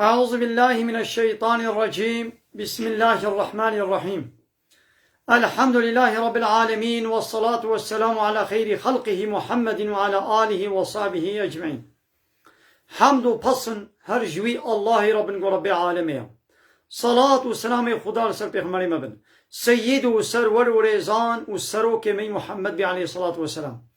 أعوذ بالله من الشيطان الرجيم. بسم الله الرحمن الرحيم. الحمد لله رب العالمين، والصلاة والسلام على خير خلقه محمد وعلى آله وصحبه أجمعين. حمد و پسن هر جوی الله رب العالمين. صلاة و سلام خدا سر پیغمبر مبن سید و سرور و ریزان و سرو که می محمد بی علیه الصلاة والسلام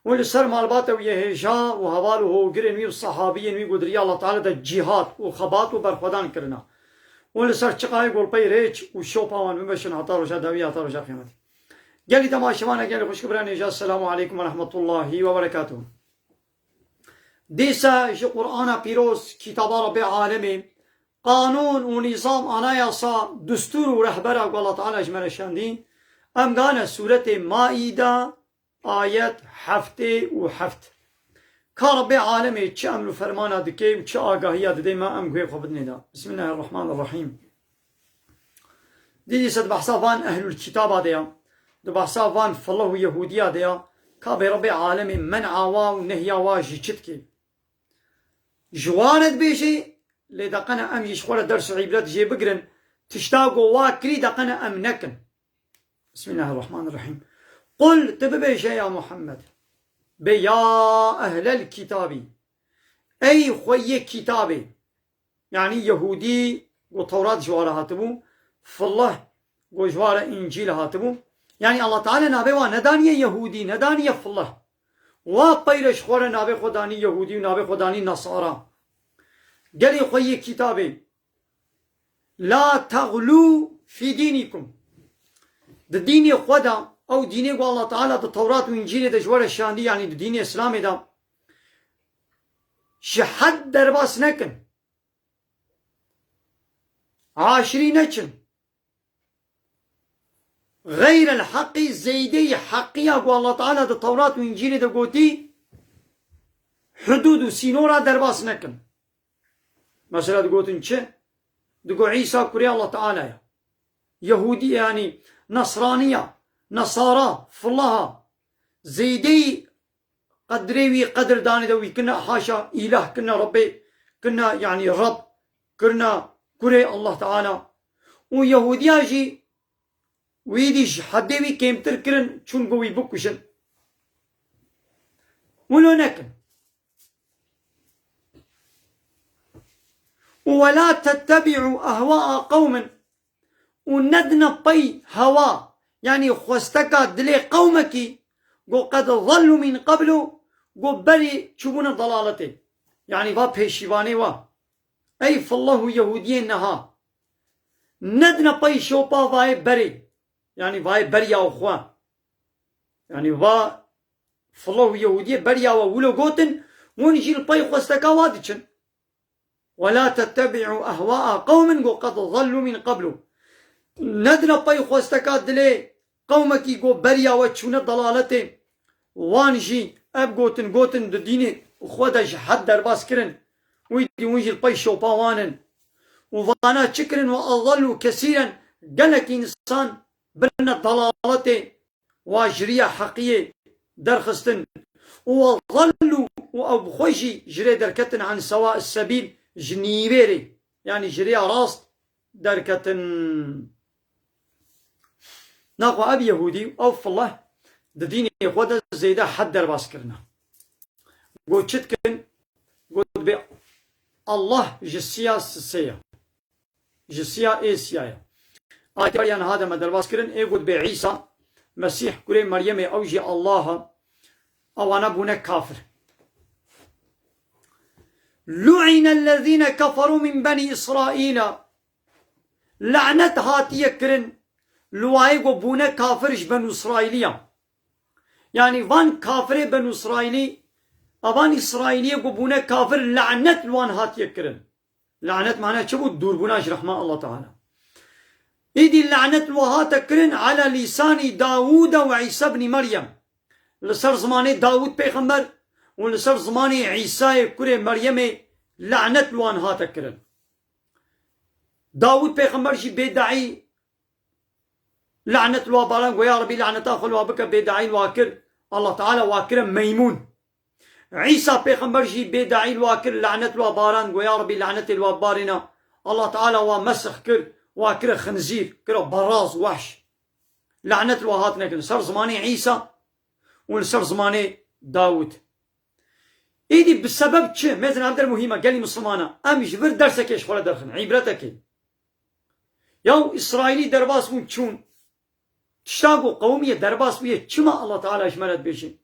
ولسر مالبات و یهجا و حوال و گرن وی صحابی وی قدری الله تعالی دا جهاد و خبات و برخودان کرنا ولسر چقای گلپی ریچ و شوپاوان مبشن عطا روشا داوی عطا روشا قیمتی گلی تماشوان گلی خوش کبران ایجا. السلام علیکم و رحمت الله و برکاته. دیسا جی قرآن پیروز کتاب رب عالمی قانون و نظام آنایاسا دستور و رهبر الله تعالی اجمل شاندین امگان سورت مائده آیت هفته و هفت که رب عالمی چه امر و فرمانه دکه و چه آگاهی دده ما امگوی خوبت نیده. بسم الله الرحمن الرحیم. دیدی سد بحثا وان اهل الكتاب دیا دو بحثا وان فالله و یهودی دیا که به رب عالمی منع و نهی و جیچت که جوانت بیشی لی دقنا ام یشخور درس عبرت جی بگرن تشتاقو واکری دقنا ام نکن. بسم الله الرحمن الرحیم. قل تببيش يا محمد بيا أهل الكتاب أي خوي كتابي يعني يهودي وتوراة جوارة هاتبو فالله وجوارة إنجيل هاتبو يعني الله تعالى نابي ونداني يهودي نداني فالله وبيرش خورة نابي خداني يهودي ونابي خداني نصارى قال خوي كتابي لا تغلو في دينكم ديني خدا او دینی کو الله تعالی د تورات و انجیل د جوړ شاندي یعنی د دین اسلام دا شحد درباس نکن عاشری نچن غیر الحق زیدی حقیه کو الله تعالی د تورات و انجیل د گوتی حدود و سینورا درباس نکن. مثلا د گوتن چه د گو عیسی کوری الله تعالی یهودی یعنی نصرانیه نصارى فالله زيدي قدري قدر داني دوي كنا حاشا إله كنا ربي كنا يعني رب كنا كري الله تعالى ويهوديا جي ويديش حدوي كيم تركرن شون قوي بكوشن ولو نكن ولا تتبعوا أهواء قوم وندنا بي هوا يعني خوستكا دلي قومكي قو قد ظلوا من قبل قو بري شبون ضلالتي يعني وا بيشيواني وا اي فالله يهودين نها ندنا باي شوبا واي بري يعني واي بريا وخوا يعني وا فالله يهودية بريا ولو قوتن ونجي الباي خوستكا وادشن ولا تتبعوا أهواء قوم قو قد ظلوا من قبل ندنا باي خوستكا دلي قومكي قو بريا وچونه ضلالته وانجي اب قوتن د ديني خودش حد درباس كرن ويدي ونجي الباي شوباوانن وفانا چكرن واضلوا كثيرا قالك انسان برنا ضلالته واجريا حقية درخستن وظلوا وابخوشي جري دركتن عن سواء السبيل جنيبيري يعني جريا راست دركتن ناقو اب يهودي او فالله د دين خود زيدا حد درباس کرنا قو چتكن قو بي الله جسيا سيا جسيا ايسيا آيات بريان هذا ما درباس کرن اي قد بي عيسى مسيح كري مريم اوجي الله او انا بونا كافر لعن الذين كفروا من بني اسرائيل لعنت هاتي كرن لواي قو بونا كافرش بنو اسرائيليا يعني وان كافر بنو اسرائيلي اوان اسرائيلية قو بونا كافر لعنت لوان هات يكرن لعنت معناها شبو دور بوناش رحمة الله تعالى ايدي اللعنت لوهات كرن على لسان داوود وعيسى بن مريم لسر زماني داوود پیغمبر ولسر زماني عيسى كري مريم لعنت لوان هات كرن. داوود پیغمبر شي بدعي لعنة الوابالان ويا ربي لعنة أخو الوابك بدعين واكر الله تعالى واكر ميمون عيسى پیغمبر جي بداعي الواكر لعنت الوا باران قو يا ربي لعنت الوا بارنا الله تعالى ومسخ كر واكر خنزير كر براز وحش لعنت الوا هاتنا كن صار زماني عيسى ونصر زماني داود ايدي بسبب چه مثلا عبد المهمه قال لي مسلمانه ام جبر درسك ايش ولا درخن عبرتك يا اسرائيلي درباس مون چون تشتاقوا قوميه درباس ويه چما الله تعالى اشمرت بيشي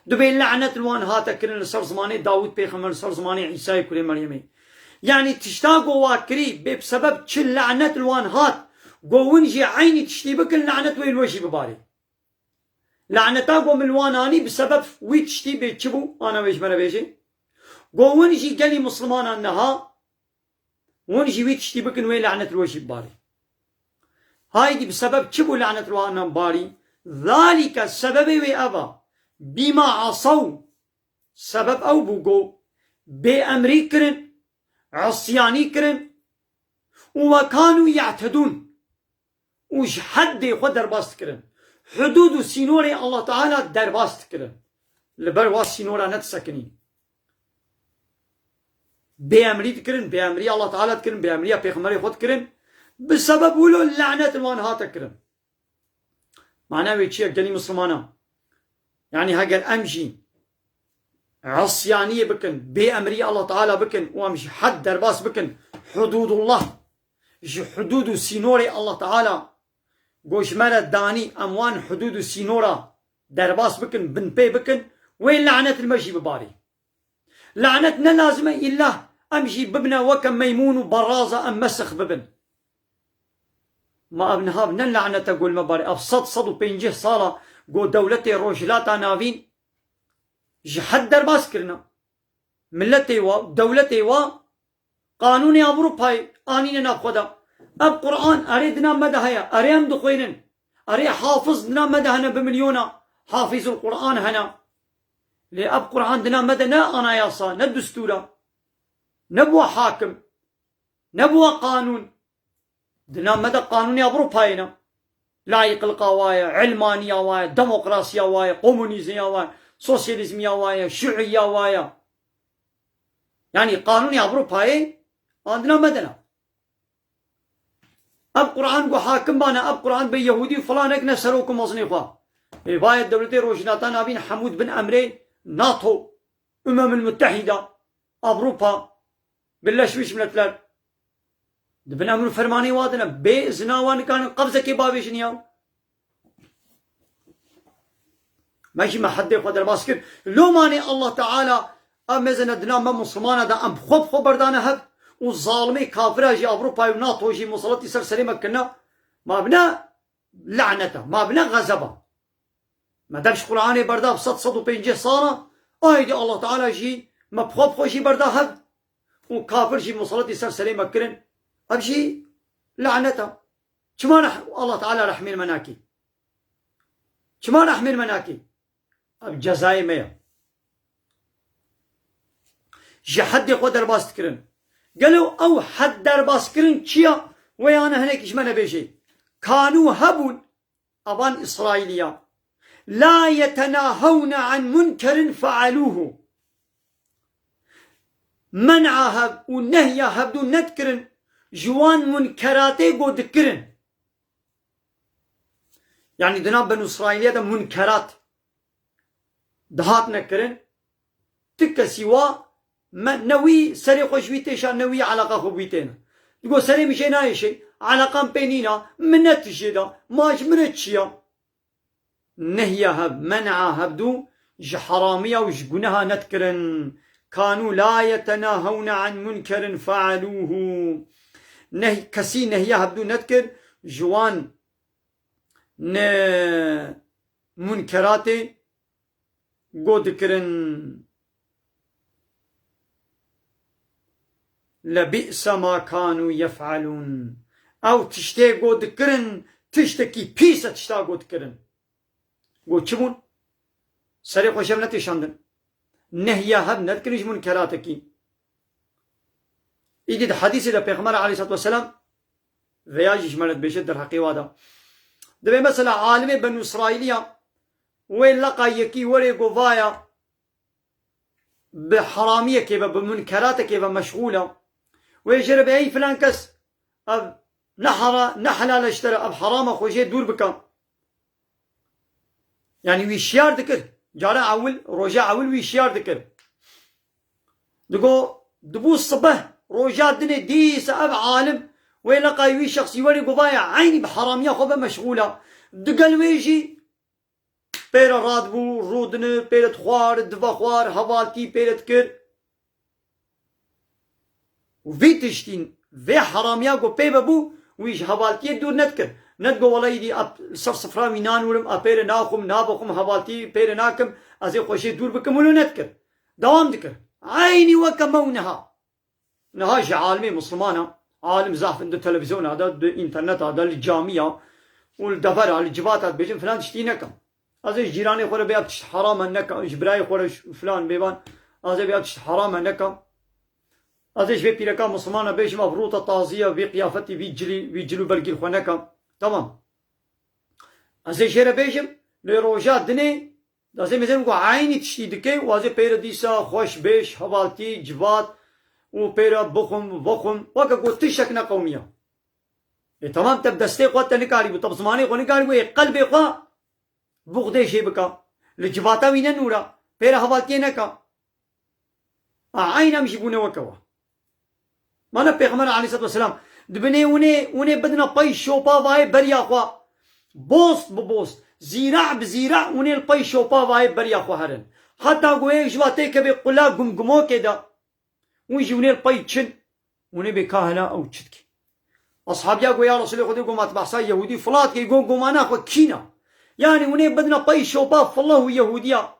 دبي لعنت الوان هاتا كرن صار زماني داود بيغمبر صار زماني عيسى كريم مريم يعني تشتاقوا واكري بسبب چ لعنت الوان هات قوونجي عيني تشتي بك لعنت وين وشي بباري لعنتاقو ملواناني بسبب ويتشتي بيتشبو انا ويش مرة بيشي قوونجي قالي مسلمان انها ونجي ويتشتي بك وين لعنت الوشي بباري هاي دي بسبب چبو لعنت الوانا باري ذلك السبب وابا بما عصوا سبب او بوغو بأمري كرن عصياني كرن وكانوا يعتدون وش حد خود درباست كرن حدود سينوري الله تعالى درباست كرن لبروا سينورا نتسكنين بأمري تكرن بأمري الله تعالى تكرن بأمري بيغمري خود كرن بسبب ولو اللعنة الوان هاتا كرن معناه ويتشي قالي مسلمانا يعني هاقل امشي عصيانية بكن بأمري الله تعالى بكن وامشي حد درباس بكن حدود الله حدود سينوري الله تعالى قوش مرة داني اموان حدود سينورا درباس بكن بن بي بكن وين لعنة المشي بباري لعنتنا لازمة إلا امشي ببنا وكم ميمون وبرازة ام مسخ ببن ما ابنها بنن لعنة تقول مباري افصد صدو بينجه صالة قو دولتي روجلاتا نافين جحد درباس كرنا ملتي و دولتي و قانوني أوروباي آنين ناخدا اب قرآن أريدنا مدهيا أريم دخوينن أري حافظنا مدهنا بمليونا حافظ القرآن هنا لي اب قرآن دنا مدنا أنا ياسا ندستورا نبوى حاكم نبوى قانون دنا مدى قانوني أوروباينا لايق القوايا علمانية وايا ديمقراطية وايا كومونيزم وايا سوسياليزم وايا شيوعية وايا يعني قانوني أوروباي عندنا مدنا اب قرآن کو حاكم بانا اب قرآن بي يهودي فلانك نسروكم مصنفا رواية دولتي روشناتا نابين حمود بن أمري ناتو المتحدة أوروبا بالله شويش ملتلر دبنا من فرماني وادنا بإذنا وان كان قبضة كبابيش نياو ماشي ما حد يقدر باسكر لو ماني الله تعالى أمزنا دنا ما مسلمان دا أم خب بردانا هب والظالمي كافرة جي أوروبا وناتو جي مصلتي سرسري مكنا ما بنا لعنته ما بنا غزبه ما دامش قرآني بردا بصد صدو بينجي صارة ايدي الله تعالى جي ما بخب جي بردا هب وكافر جي مصلتي سرسري مكرن أبشي لعنته كما الله تعالى رحمين مناكي كما رحمين مناكي أب جزاي ميا جي حد يقوى درباس تكرن قالوا أو حد درباس كرن كيا ويانا هناك إشمانا بيشي كانوا هبون أبان إسرائيليا لا يتناهون عن منكر فعلوه منعها والنهي هبدو نذكرن جوان منكراتي قو ذكرن يعني دنا بنو إسرائيل ده منكرات دهات نكرن تك سوا ما نوي سري خوشويتي شان نوي علاقة خوبيتين تقول سري مشي نايشي علاقة بينينا منتشي ده ماش منتشيا نهي هب منع هبدو جحرامية وجقنها نذكرن كانوا لا يتناهون عن منكر فعلوه نهي كسي نهي هبدو نذكر جوان منكرات قو ذكرن لبئس ما كانوا يفعلون او تشتي قو ذكرن تشتكي بيسة تشتا قو ذكرن قو چبون سري خوشم نتشاندن نهي هب نذكرش منكراتكي يجد حديث ده پیغمبر عليه الصلاة والسلام وياجش ملت بيشد در حقي وادا دبي مثلا عالم بنو إسرائيلية وين لقى يكي وري قوايا بحرامية كيف بمنكرات كيف مشغولة ويجرب أي فلان كس أب نحلا لاشترى أب حرام خوشي دور بكم يعني ويشيار ذكر جارا أول رجع أول ويشيار ذكر دقو دبو الصبح رجع الدنيا ديس أب عالم ويلقى يوي شخص يوري قبايا عيني بحرامية خوبة مشغولة دقل ويجي بيرا رادبو رودن بيرت خوار دفا خوار هوالتي بيرت كر وفي تشتين في حرامية قو بيبا بو ويش هوالتي دور نتكر نتقو والله يدي اب صف صفرا مينان ولم ابير ناخم نابخم هوالتي بير ناكم ازي خوشي دور بكم ولو نتكر دوام ذكر عيني وكمونها نهاج عالمي مسلمانة عالم زاف عند التلفزيون هذا الانترنت هذا الجامعة والدفر على الجبات بيجن فلان تشتينكم ازي جيراني خوره بيا بتشت حرام انك جبراي خوره فلان بيبان ازي بيا بتشت حرام انك ازي شوي بيركا مسلمانة بيش مفروضة طازية بقيافتي بيجلو بلقي الخونكم تمام ازي شيره بيجم لروجات دني ازي مثلا قو عيني تشتي دكي وازي بيرا ديسا خوش بيش هوالتي جبات وبيرا بخم وكا قو تشكنا قومية تمام تب دستي قوات تنكاري طب زماني قو نكاري قلبي قوا بغدي شي بكا لجباتا وين نورا بيرا هوالتي نكا عينا مش بونه وكوا مانا پیغمبر عليه الصلاة والسلام دبني وني بدنا باي شوبا واي بريا خوا بوست ببوست زيرع بزيرع وني الباي شوبا واي بريا خوا هرن حتى قوي جواتي كبي قلا قمقمو كده ويجي وني الباي تشن وني بكاهنا او تشتكي اصحاب يا يا رسول الله خدي قومات بحصا يهودي فلات كي يقول قومانا خو كينا يعني وني بدنا باي شوبا فالله يهوديا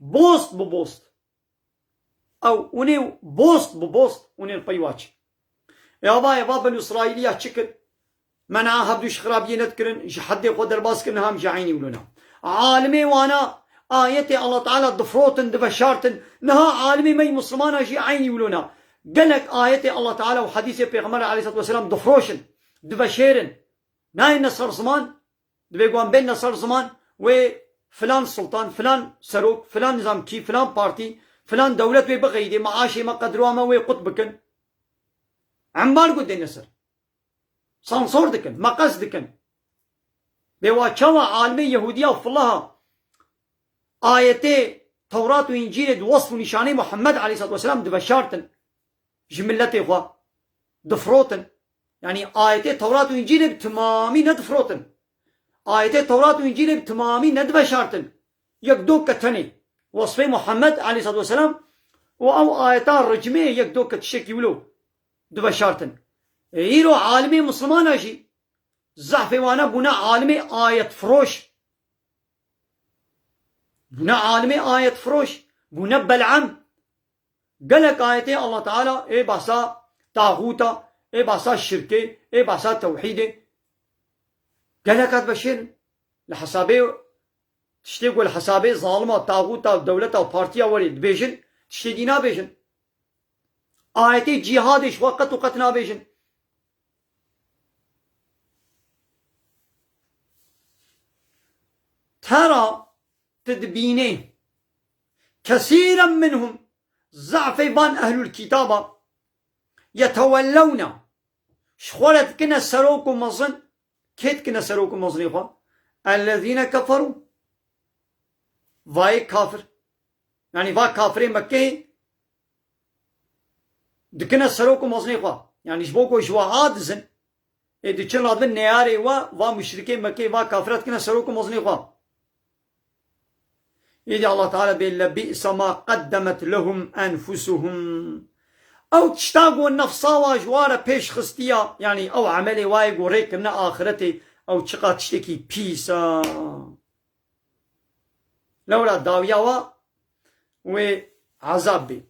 بوست ببوست او وني بوست ببوست وني الباي واتش يا بابا الاسرائيليه شكل منعها بدوش خرابيه نذكرن حد يقدر باسكن هم جعيني ولنا عالمي وانا آيتي الله تعالى ضفروتن دفشارتن نها عالمي مي مسلمان جي عيني ولنا قالك آيتي الله تعالى وحديث بيغمبر عليه الصلاة والسلام ضفروشن دفشيرن ناي نصر زمان دبيقوان بين نصر زمان وفلان سلطان فلان سروك فلان نظام كي فلان بارتي فلان دولة بغيدي معاشي ما قدروا ما ويقطبكن عمبار قد النصر صنصور دكن مقص دكن بواچوا عالمي يهودية وفلها آيتي توراة وإنجيل وصف نشاني محمد عليه الصلاة والسلام دبشارتن جملتي خوا دفروتن يعني آيتي توراة وإنجيل بتمامي ندفروتن آيتي توراة وإنجيل بتمامي ندبشارتن يقدوك كتني وصف محمد عليه الصلاة والسلام أو آيتان رجمية يقدوك تشكي ولو دبشارتن ايرو عالمي مسلمان اجي زحفي وانا بنا عالمي آية فروش بنا عالمي آية فروش بنا بلعم قالك آيتي الله تعالى اي باسا طاغوتا اي باسا الشركة اي باسا توحيدة قالك هتبشر لحسابي تشتيقوا لحسابي ظالمة طاغوتا ودولتا وبارتيا وريد بيجن تشتي دينا بيجن آيتي جهادش وقت وقتنا بيجن ترى تدبينه كثيرا منهم زعفيبان أهل الكتابة يتولون شخولت كنا سروك مظن كيت كنا سروك مظن الذين كفروا فاي كافر يعني فا كافرين مكة دكنا سروك مظن يعني شبوكو شوا عادزن إذا كان هذا النياري و مشركين مكة فا كافرات كنا سروك مظن إذا الله تعالى بيقول بئس ما قدمت لهم أنفسهم أو تشتاقوا النفصاوة جوارة بيش خستيا يعني أو عملي وايق وريك من آخرتي أو تشقى تشتكي بيسا لولا داوياوا وعذاب بي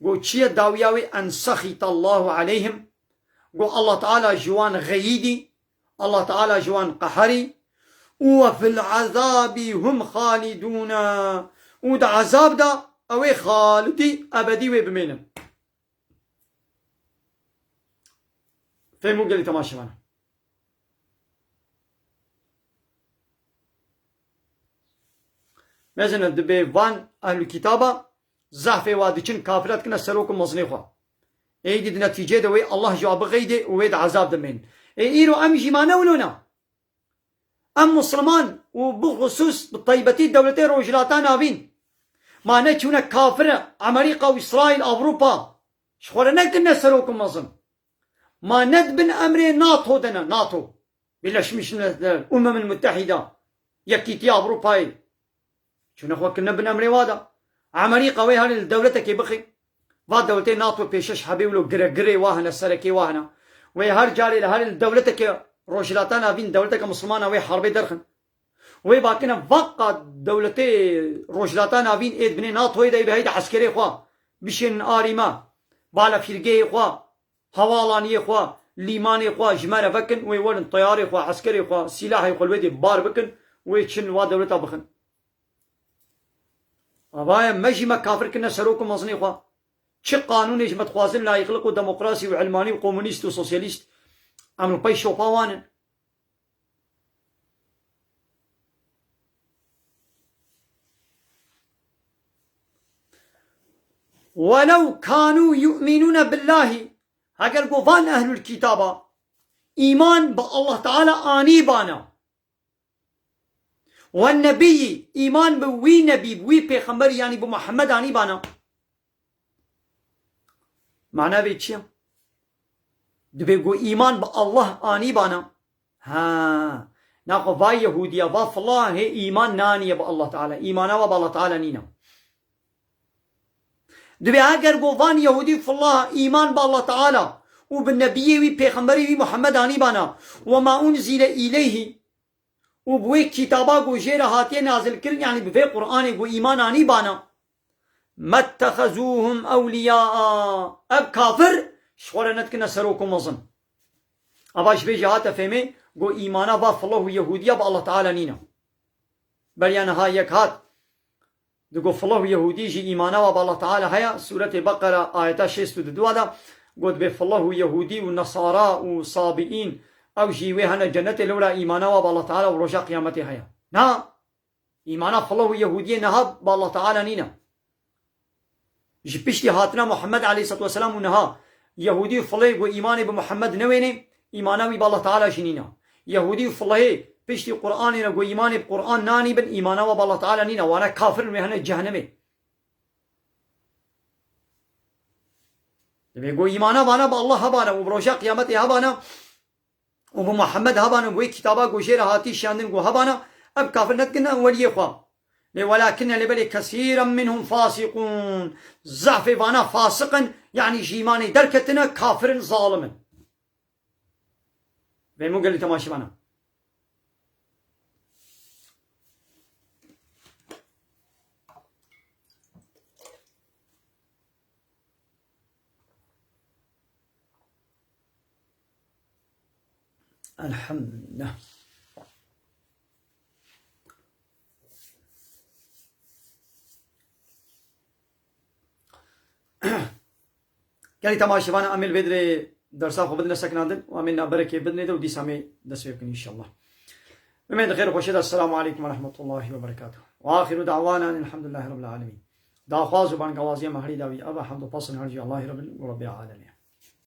قو تشيه داوياوي أن سخط الله عليهم قو الله تعالى جوان غيدي الله تعالى جوان قحري وفي العذاب هم خالدون ودا عذاب دا اوي خالدي ابدي وبمينم فهموا قال لي تماشي معنا مثلا دبي فان اهل الكتابة زحفه وادچن كافرات كنا سروكم مصنخوا ايدي نتيجه دوي الله جواب غيدي ويد عذاب دمين ايرو ام جيمانا ولونا ام مسلمان وبخصوص بالطيبتي دولتين روجلاتان ابين ما نتشونا كافره امريكا واسرائيل اوروبا شخورنا كنا سروكم مصن ما ندبن امر ناتو دنا ناتو بلاش مش الامم المتحده يكيتي اوروباي شو نخوا كنا بن امر وادا امريكا وي هان دولتك بخي va دولتين ناتو پیشش حبيب لو گرگري واهنا سركي واهنا وي هر جاري هر دولتك روشلاتان ابين دولتك مسلمانه وي حرب درخن وي باكنا فقا دولتي روشلاتان ابين اد بني ناتو يد بهيد عسكري خوا بشن اريما بالا فرقي خوا حوالاني خوا ليماني خوا جمره فكن وي ولن طياري خوا عسكري خوا سلاح يقول ودي بار بكن وي تشن وا دولتا بخن ابايا مجي ما كافر كنا سروكم مصني خوا چه قانوني جمت خوازن لا يخلقوا ديمقراطي وعلماني وكومونيست وسوسياليست عملوا باي شوفاوان ولو كانوا يؤمنون بالله اگر قوان اهل الكتابة ايمان بالله تعالى اني بانا والنبي ايمان بوي نبي بوي پیغمبر يعني بمحمد اني بانا معناه بيتشيا دبيقو ايمان بالله اني بانا ها ناقو فا يهودية فا الله هي ايمان نانية بالله تعالى ايمانا بالله تعالى نينا دبي اگر قوان يهودي فالله ايمان بالله تعالى وبالنبي وي پیغمبري وي محمد اني بانا وما انزل اليه وبوي كتابا قو جير هاتي نازل كرن يعني بفي قرآن قو ايمان اني بانا ما اتخذوهم اولياء اب كافر شورنت كنا سروكم وزن اباش بيجي هاتا فهمي قو ايمانا باف الله يهودية بالله تعالى نينا بل يعني هاي يك هات دقو فالله يهودي جي ايمانا بالله تعالى هيا سورة البقرة آيات 6 هذا قد بف الله يهودي والنصارى وصابئين او جيوي هنا جنة لولا ايمانا بالله تعالى ورجاء قيامتي هيا نا ايمانا فالله يهودي نها بالله تعالى نينا جي بيشتي هاتنا محمد عليه الصلاة والسلام ونها يهودي فالله وإيماني بمحمد نويني إيمانوي بالله تعالى شنينا يهودي فالله بيشتي قرآني نقو إيماني بقرآن ناني بن إيمانوي بالله تعالى نينا وانا كافر مهنا جهنمي بيقول إيمانا بانا بالله هبانا وبروشا قيامتي هبانا وبمحمد هبانا وبوي كتابا قو جير هاتي شاندن قو هبانا اب كافر نتقنا ولي خواه ولكن لبلي كثيرا منهم فاسقون زعف بانا فاسقا يعني جيماني دركتنا كافر ظالما بيمو قال لي تماشي بانا الحمد لله يعني تماشي وانا اعمل بدري درسا خو بدنا سكنادن وامنا بركه بدنا دو دي سامي دسويكن ان شاء الله بمن خير وشهد السلام عليكم ورحمه الله وبركاته واخر دعوانا الحمد لله رب العالمين دا خواز بان غوازي مهري داوي ابا حمد وفصل هرجي الله رب العالمين